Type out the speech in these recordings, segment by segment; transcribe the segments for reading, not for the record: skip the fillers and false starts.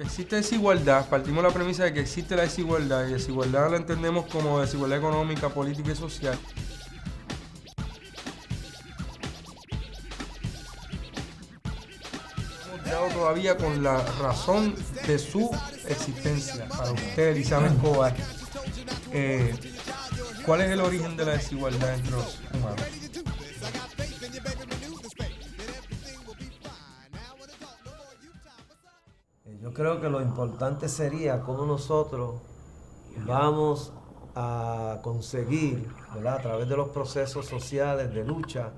Existe desigualdad, partimos de la premisa de que existe la desigualdad, y desigualdad la entendemos como desigualdad económica, política y social. Hemos dado todavía con la razón de su existencia para usted, Elizabeth Escobar. ¿Cuál es el origen de la desigualdad entre los humanos? Yo creo que lo importante sería cómo nosotros vamos a conseguir, ¿verdad?, a través de los procesos sociales de lucha,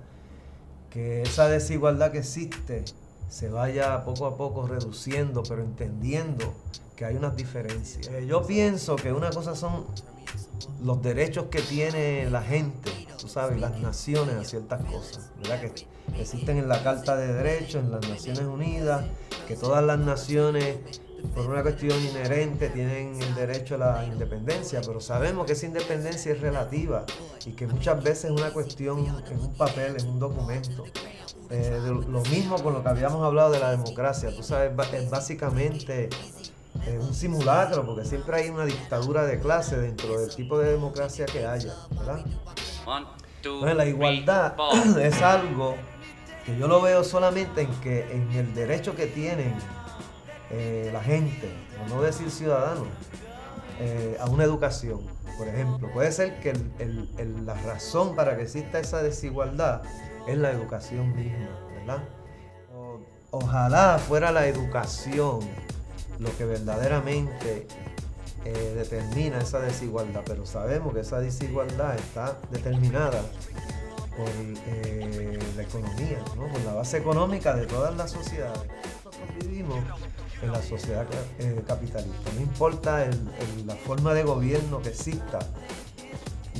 que esa desigualdad que existe se vaya poco a poco reduciendo, pero entendiendo que hay unas diferencias. Yo pienso que una cosa son los derechos que tiene la gente, tú sabes, las naciones a ciertas cosas, ¿verdad?, que existen en la Carta de Derechos, en las Naciones Unidas, que todas las naciones, por una cuestión inherente, tienen el derecho a la independencia, pero sabemos que esa independencia es relativa y que muchas veces es una cuestión en un papel, en un documento. Lo mismo con lo que habíamos hablado de la democracia, tú sabes, es básicamente un simulacro, porque siempre hay una dictadura de clase dentro del tipo de democracia que haya, ¿verdad? Entonces, la igualdad es algo que yo lo veo solamente en el derecho que tienen la gente, por no decir ciudadanos, a una educación. Por ejemplo, puede ser que la razón para que exista esa desigualdad es la educación misma, ¿verdad? Ojalá fuera la educación lo que verdaderamente determina esa desigualdad, pero sabemos que esa desigualdad está determinada por la economía, ¿no?, por la base económica de todas las sociedades. Nosotros vivimos en la sociedad capitalista, no importa la forma de gobierno que exista,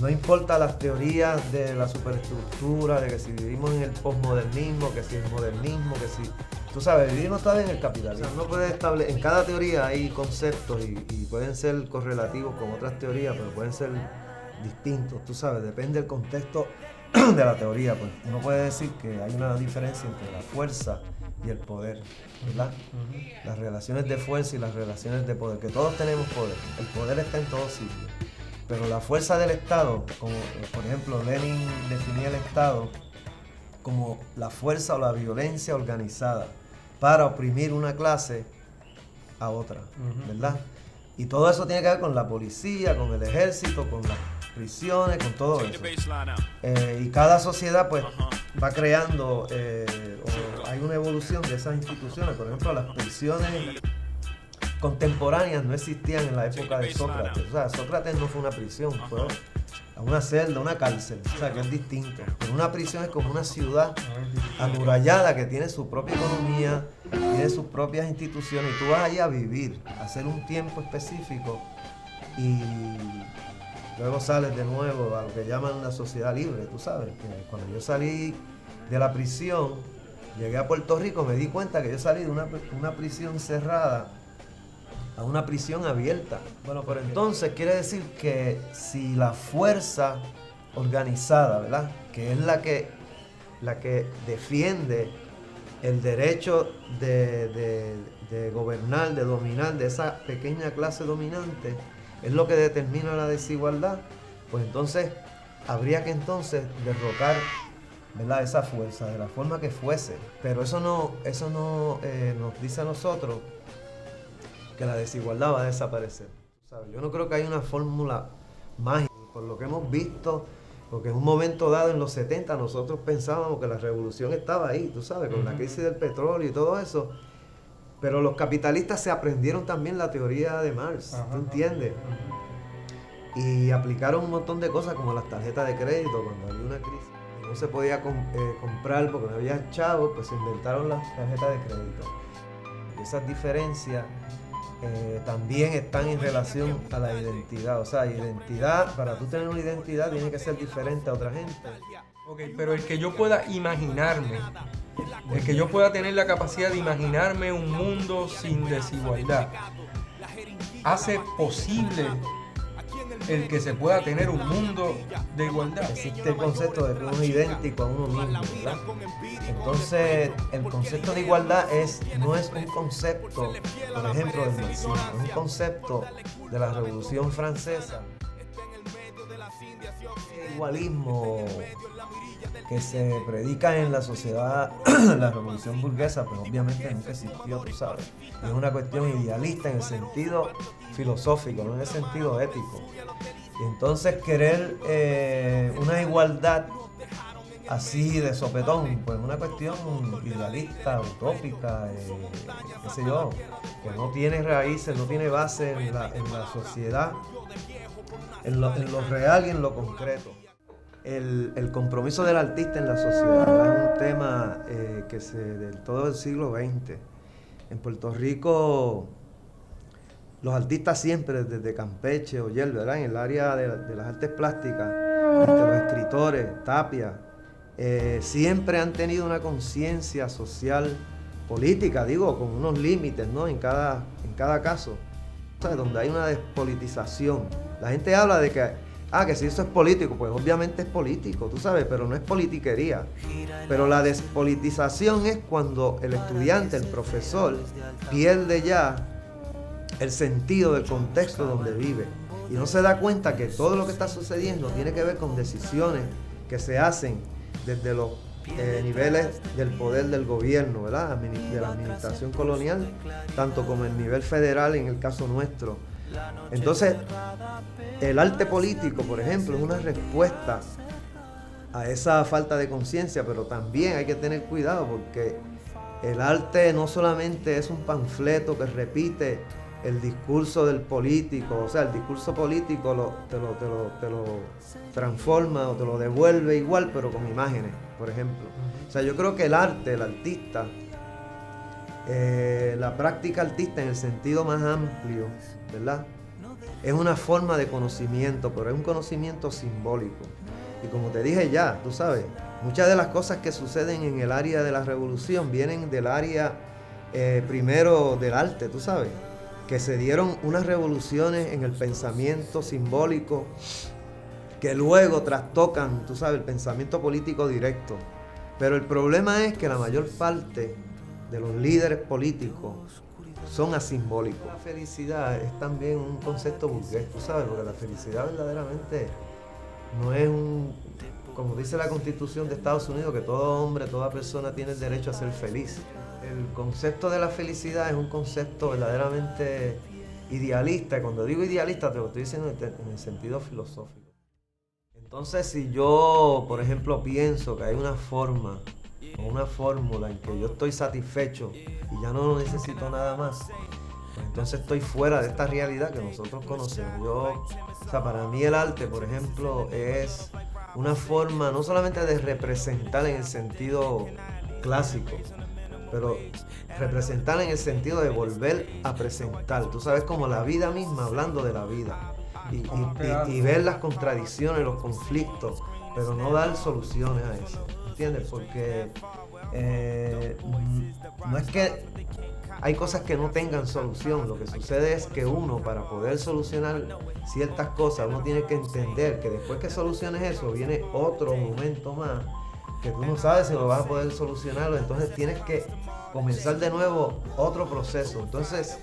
no importa las teorías de la superestructura, de que si vivimos en el posmodernismo, que si el modernismo, que si... Tú sabes, vivimos todavía en el capitalismo. O sea, uno puede establecer, en cada teoría hay conceptos y pueden ser correlativos con otras teorías, pero pueden ser distintos, tú sabes, depende del contexto de la teoría. Pues uno puede decir que hay una diferencia entre la fuerza y el poder, ¿verdad? Las relaciones de fuerza y las relaciones de poder, que todos tenemos poder. El poder está en todos sitios. Pero la fuerza del Estado, como por ejemplo Lenin definía el Estado como la fuerza o la violencia organizada para oprimir una clase a otra, ¿verdad? Y todo eso tiene que ver con la policía, con el ejército, con las prisiones, con todo eso. Y cada sociedad pues va creando, o hay una evolución de esas instituciones. Por ejemplo, las prisiones contemporáneas no existían en la época de Sócrates. O sea, Sócrates no fue una prisión, fue a una celda, una cárcel, o sea, que es distinto. Pero una prisión es como una ciudad amurallada que tiene su propia economía, tiene sus propias instituciones, y tú vas allí a vivir, a hacer un tiempo específico y luego sales de nuevo a lo que llaman una sociedad libre, tú sabes. Que cuando yo salí de la prisión, llegué a Puerto Rico, me di cuenta que yo salí de una prisión cerrada a una prisión abierta. Bueno, pero entonces quiere decir que si la fuerza organizada, ¿verdad?, que es la que defiende el derecho de gobernar, de dominar, de esa pequeña clase dominante, es lo que determina la desigualdad, pues entonces habría que entonces derrocar, ¿verdad?, esa fuerza de la forma que fuese. Pero eso no nos dice a nosotros que la desigualdad va a desaparecer. ¿Sabes? Yo no creo que haya una fórmula mágica, por lo que hemos visto, porque en un momento dado en los 70 nosotros pensábamos que la revolución estaba ahí, tú sabes, con la crisis del petróleo y todo eso, pero los capitalistas se aprendieron también la teoría de Marx, ¿tú entiendes? Y aplicaron un montón de cosas como las tarjetas de crédito cuando había una crisis y no se podía comprar porque no había chavos, pues se inventaron las tarjetas de crédito. Y esas diferencias también están en relación a la identidad. O sea, identidad, para tú tener una identidad tiene que ser diferente a otra gente. Ok, pero el que yo pueda imaginarme, el que yo pueda tener la capacidad de imaginarme un mundo sin desigualdad, hace posible el que se pueda tener un mundo de igualdad. Existe el concepto de que uno es idéntico a uno mismo, ¿verdad? Entonces, el concepto de igualdad no es un concepto, por ejemplo, del marxismo, es un concepto de la Revolución Francesa. El igualismo que se predica en la sociedad, la revolución burguesa, pues obviamente nunca existió, tú sabes. Es una cuestión idealista en el sentido filosófico, no en el sentido ético. Y entonces querer una igualdad así de sopetón, pues una cuestión idealista, utópica, qué sé yo, que no tiene raíces, no tiene base en la sociedad, en lo real y en lo concreto. El compromiso del artista en la sociedad es un tema del todo el siglo XX. En Puerto Rico, los artistas siempre, desde Campeche, Oyer, ¿verdad? En el área de las artes plásticas, los escritores, Tapia, siempre han tenido una conciencia social, política, digo, con unos límites, ¿no? En cada caso, ¿sabes? Donde hay una despolitización. La gente habla de que si eso es político, pues obviamente es político, tú sabes, pero no es politiquería. Pero la despolitización es cuando el estudiante, el profesor, pierde ya el sentido del contexto donde vive y no se da cuenta que todo lo que está sucediendo tiene que ver con decisiones que se hacen desde los niveles del poder del gobierno, ¿verdad? De la administración colonial, tanto como el nivel federal en el caso nuestro. Entonces, el arte político, por ejemplo, es una respuesta a esa falta de conciencia, pero también hay que tener cuidado porque el arte no solamente es un panfleto que repite el discurso del político, o sea, el discurso político te lo transforma o te lo devuelve igual, pero con imágenes, por ejemplo. O sea, yo creo que el arte, el artista, la práctica artista en el sentido más amplio, ¿verdad? Es una forma de conocimiento, pero es un conocimiento simbólico. Y como te dije ya, tú sabes, muchas de las cosas que suceden en el área de la revolución vienen del área primero del arte, tú sabes, que se dieron unas revoluciones en el pensamiento simbólico que luego trastocan, tú sabes, el pensamiento político directo. Pero el problema es que la mayor parte de los líderes políticos son asimbólicos. La felicidad es también un concepto burgués, tú sabes, porque la felicidad verdaderamente no es como dice la Constitución de Estados Unidos, que todo hombre, toda persona tiene el derecho a ser feliz. El concepto de la felicidad es un concepto verdaderamente idealista, y cuando digo idealista te lo estoy diciendo en el sentido filosófico. Entonces, si yo, por ejemplo, pienso que hay una forma o una fórmula en que yo estoy satisfecho y ya no necesito nada más, pues entonces estoy fuera de esta realidad que nosotros conocemos. Para mí el arte, por ejemplo, es una forma no solamente de representar en el sentido clásico, pero representar en el sentido de volver a presentar. Tú sabes, como la vida misma, hablando de la vida. Y ver las contradicciones, los conflictos, pero no dar soluciones a eso. ¿Entiendes? Porque no es que hay cosas que no tengan solución. Lo que sucede es que uno, para poder solucionar ciertas cosas, uno tiene que entender que después que soluciones eso, viene otro momento más que tú no sabes si lo vas a poder solucionarlo. Entonces tienes que comenzar de nuevo otro proceso. Entonces,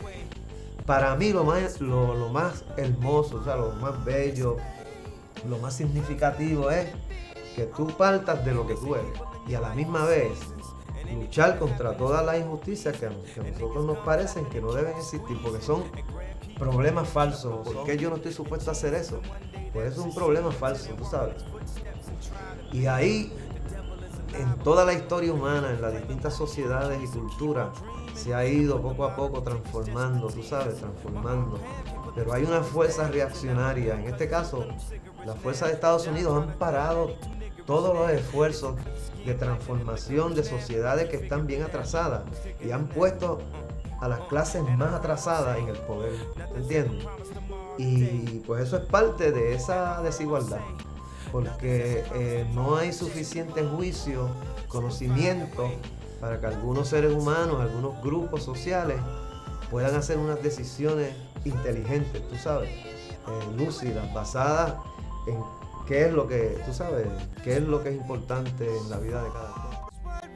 para mí lo más hermoso, o sea, lo más bello, lo más significativo es que tú partas de lo que tú eres y a la misma vez luchar contra todas las injusticias que a nosotros nos parecen que no deben existir, porque son problemas falsos. ¿Por qué yo no estoy supuesto a hacer eso? Pues es un problema falso, tú sabes. Y ahí, en toda la historia humana, en las distintas sociedades y culturas, se ha ido poco a poco transformando, tú sabes, Pero hay una fuerza reaccionaria. En este caso, las fuerzas de Estados Unidos han parado todos los esfuerzos de transformación de sociedades que están bien atrasadas y han puesto a las clases más atrasadas en el poder, ¿entiendes? Y pues eso es parte de esa desigualdad, porque no hay suficiente juicio, conocimiento para que algunos seres humanos, algunos grupos sociales puedan hacer unas decisiones inteligentes, tú sabes. lúcidas, basadas en qué es lo que, tú sabes, qué es lo que es importante en la vida de cada cual.